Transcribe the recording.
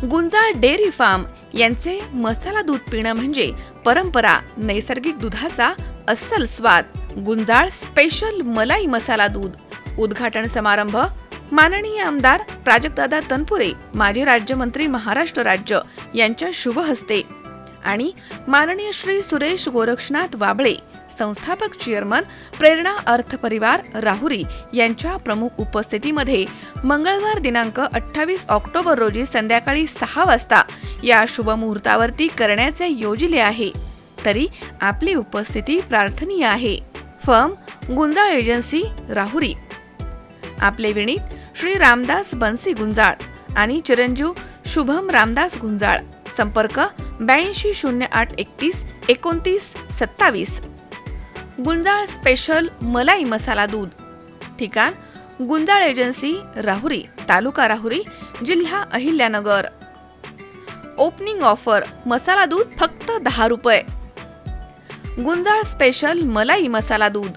Gunjal dairy form यांचे मसाला दूध पिणं म्हणजे परंपरा, नैसर्गिक दुधाचा अस्सल स्वाद. गुंजाळ स्पेशल मलाई मसाला दूध. उद्घाटन समारंभ माननीय आमदार प्राजक्तदादा तनपुरे, माजी राज्यमंत्री महाराष्ट्र राज्य यांच्या शुभ हस्ते आणि माननीय श्री सुरेश गोरक्षनाथ वाबळे, संस्थापक चेअरमन प्रेरणा अर्थ परिवार राहुरी यांच्या प्रमुख उपस्थितीमध्ये मंगळवार दिनांक 28 ऑक्टोबर रोजी संध्याकाळी 6 वाजता या शुभमुहूर्तावरती करण्याचे योजिले आहे. तरी आपली उपस्थिती प्रार्थनीय आहे. Firm Gunjal agency Rahuri. आपले विनीत श्री रामदास बन्सी गुंजाळ आणि चिरंजीव शुभम रामदास गुंजाळ. संपर्क 8208312927. गुंजाळ स्पेशल मलाई मसाला दूध. ठिकाण गुंजाळ एजन्सी राहुरी, तालुका राहुरी, जिल्हा अहिल्यानगर. ओपनिंग ऑफर मसाला दूध फक्त 10 रुपये. गुंजाळ स्पेशल मलाई मसाला दूध